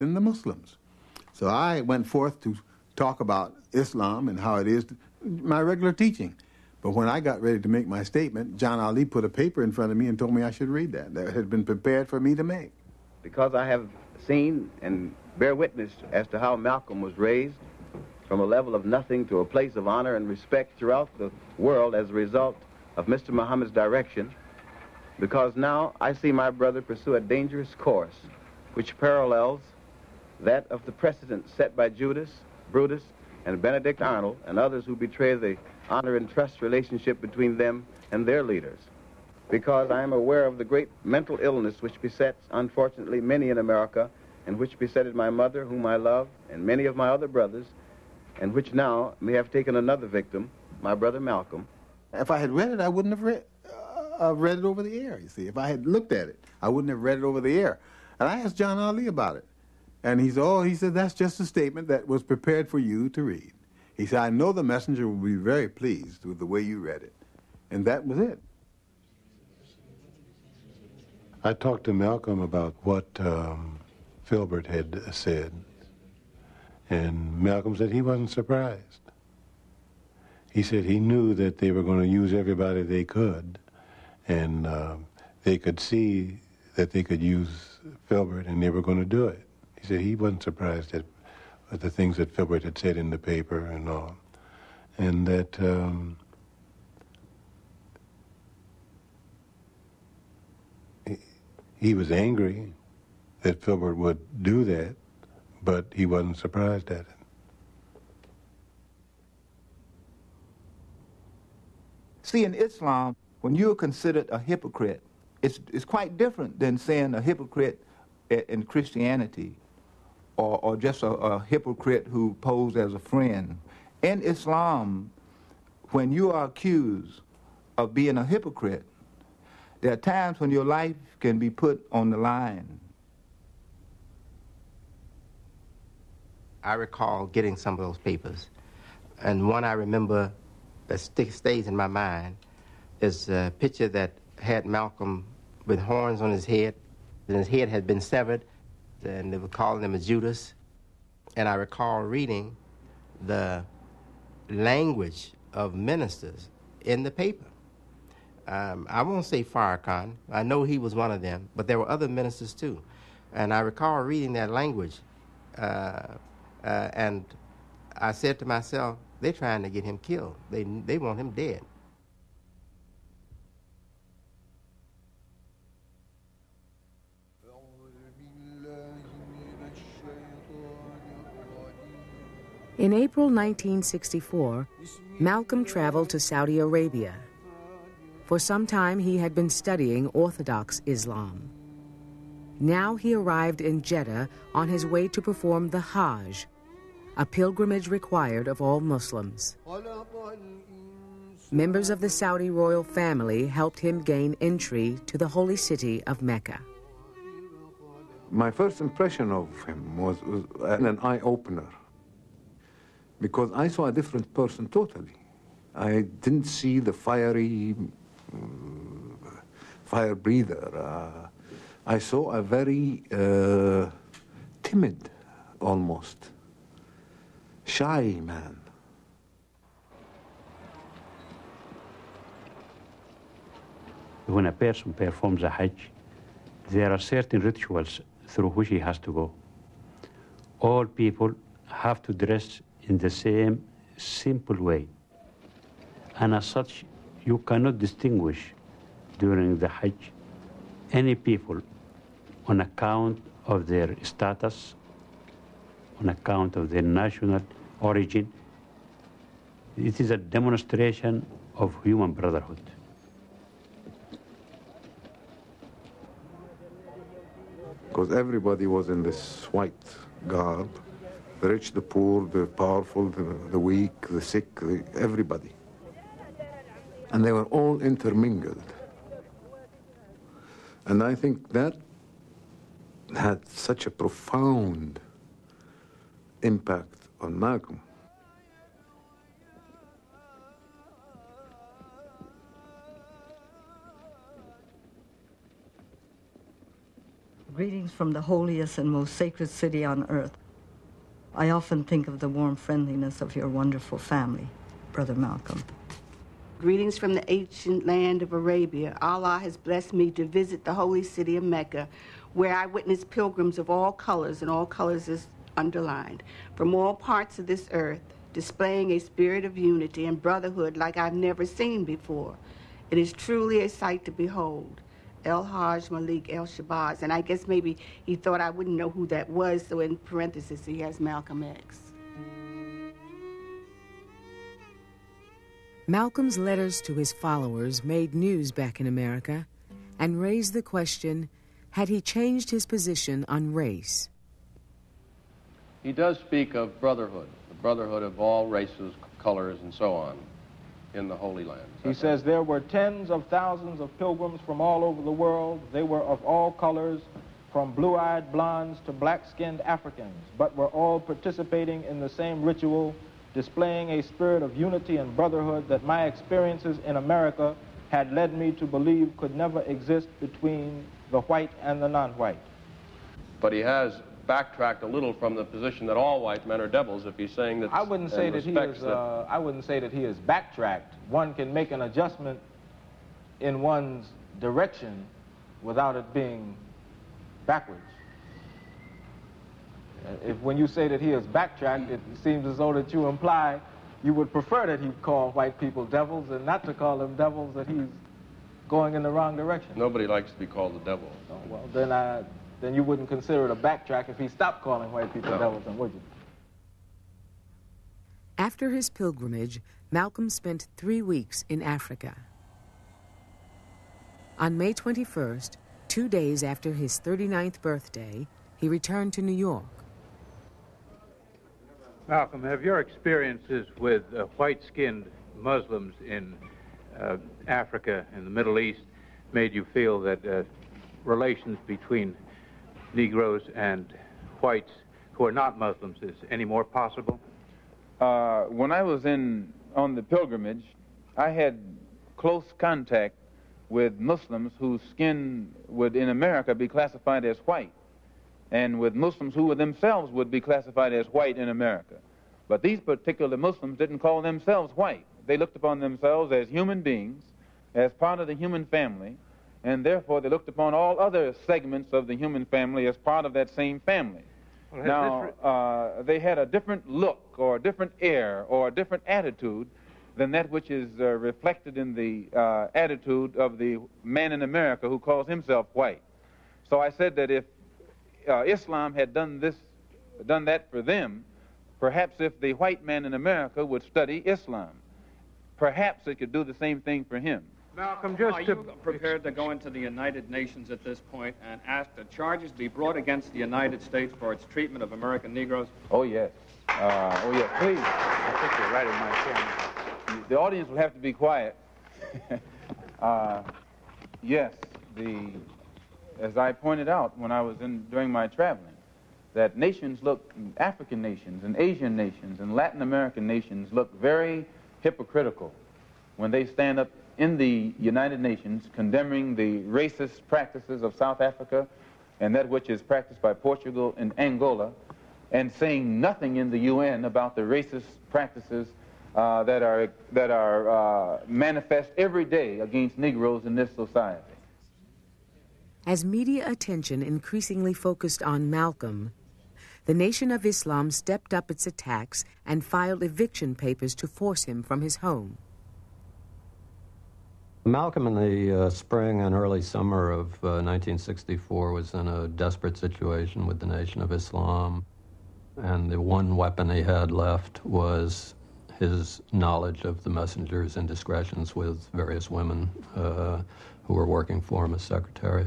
than the Muslims. So I went forth to talk about Islam and how it is my regular teaching. But when I got ready to make my statement, John Ali put a paper in front of me and told me I should read that had been prepared for me to make. Because I have seen and bear witness as to how Malcolm was raised from a level of nothing to a place of honor and respect throughout the world as a result of Mr. Muhammad's direction, because now I see my brother pursue a dangerous course which parallels that of the precedent set by Judas, Brutus, and Benedict Arnold and others who betray the honor and trust relationship between them and their leaders. Because I am aware of the great mental illness which besets, unfortunately, many in America, and which besetted my mother, whom I love, and many of my other brothers, and which now may have taken another victim, my brother Malcolm. If I had read it, I wouldn't have read it over the air, you see. If I had looked at it, I wouldn't have read it over the air. And I asked John Ali about it. And he said, that's just a statement that was prepared for you to read. He said, I know the messenger will be very pleased with the way you read it. And that was it. I talked to Malcolm about what Filbert had said. And Malcolm said he wasn't surprised. He said he knew that they were going to use everybody they could. And they could see that they could use Filbert, and they were going to do it. He said he wasn't surprised at the things that Filbert had said in the paper and all. And that he was angry that Filbert would do that, but he wasn't surprised at it. See, in Islam, when you're considered a hypocrite, it's quite different than saying a hypocrite in Christianity or just a hypocrite who posed as a friend. In Islam, when you are accused of being a hypocrite, there are times when your life can be put on the line. I recall getting some of those papers, and one I remember that stays in my mind is a picture that had Malcolm with horns on his head, and his head had been severed, and they were calling him a Judas. And I recall reading the language of ministers in the paper. I won't say Farrakhan. I know he was one of them, but there were other ministers too. And I recall reading that language, and I said to myself, they're trying to get him killed. They want him dead. In April 1964, Malcolm traveled to Saudi Arabia. For some time, he had been studying Orthodox Islam. Now he arrived in Jeddah on his way to perform the Hajj, a pilgrimage required of all Muslims. Members of the Saudi royal family helped him gain entry to the holy city of Mecca. My first impression of him was an eye-opener, because I saw a different person totally. I didn't see the fiery fire breather. I saw a very timid, almost shy man. When a person performs a Hajj, there are certain rituals through which he has to go. All people have to dress in the same simple way. And as such, you cannot distinguish during the Hajj any people on account of their status, on account of their national origin. It is a demonstration of human brotherhood. Because everybody was in this white garb, the rich, the poor, the powerful, the weak, the sick, everybody. And they were all intermingled. And I think that had such a profound impact on Malcolm. Greetings from the holiest and most sacred city on earth. I often think of the warm friendliness of your wonderful family, Brother Malcolm. Greetings from the ancient land of Arabia. Allah has blessed me to visit the holy city of Mecca, where I witnessed pilgrims of all colors, and all colors is underlined, from all parts of this earth, displaying a spirit of unity and brotherhood like I've never seen before. It is truly a sight to behold. El Hajj Malik El Shabazz, and I guess maybe he thought I wouldn't know who that was, so in parentheses he has Malcolm X. Malcolm's letters to his followers made news back in America and raised the question, had he changed his position on race? He does speak of brotherhood, the brotherhood of all races, colors, and so on in the Holy Land. He says there were tens of thousands of pilgrims from all over the world. They were of all colors, from blue-eyed blondes to black-skinned Africans, but were all participating in the same ritual, displaying a spirit of unity and brotherhood that my experiences in America had led me to believe could never exist between the white and the non-white. But he has backtracked a little from the position that all white men are devils if he's saying that. I wouldn't say that he is. I wouldn't say that he is backtracked. One can make an adjustment in one's direction without it being backwards. When you say that he is backtracked, it seems as though that you imply you would prefer that he call white people devils and not to call them devils, that he's going in the wrong direction. Nobody likes to be called the devil. Oh, well, then you wouldn't consider it a backtrack if he stopped calling white people devils, then would you? After his pilgrimage, Malcolm spent 3 weeks in Africa. On May 21st, 2 days after his 39th birthday, he returned to New York. Malcolm, have your experiences with white-skinned Muslims in Africa and the Middle East made you feel that relations between Negroes and whites who are not Muslims is any more possible? When I was on the pilgrimage, I had close contact with Muslims whose skin would in America be classified as white, and with Muslims who themselves would be classified as white in America. But these particular Muslims didn't call themselves white. They looked upon themselves as human beings, as part of the human family, and therefore they looked upon all other segments of the human family as part of that same family. Well, now, they had a different look or a different air or a different attitude than that which is reflected in the attitude of the man in America who calls himself white. So I said that if Islam had done that for them, perhaps if the white man in America would study Islam, perhaps it could do the same thing for him. Malcolm, are you prepared to go into the United Nations at this point and ask that charges be brought against the United States for its treatment of American Negroes? Oh, yes. Oh, yes, please. I think you're right in my chairman. The audience will have to be quiet. Yes, as I pointed out when I was during my traveling, that nations African nations and Asian nations and Latin American nations look very hypocritical when they stand up in the United Nations condemning the racist practices of South Africa and that which is practiced by Portugal and Angola, and saying nothing in the UN about the racist practices that are manifest every day against Negroes in this society. As media attention increasingly focused on Malcolm, the Nation of Islam stepped up its attacks and filed eviction papers to force him from his home. Malcolm in the spring and early summer of 1964 was in a desperate situation with the Nation of Islam, and the one weapon he had left was his knowledge of the messenger's indiscretions with various women who were working for him as secretaries.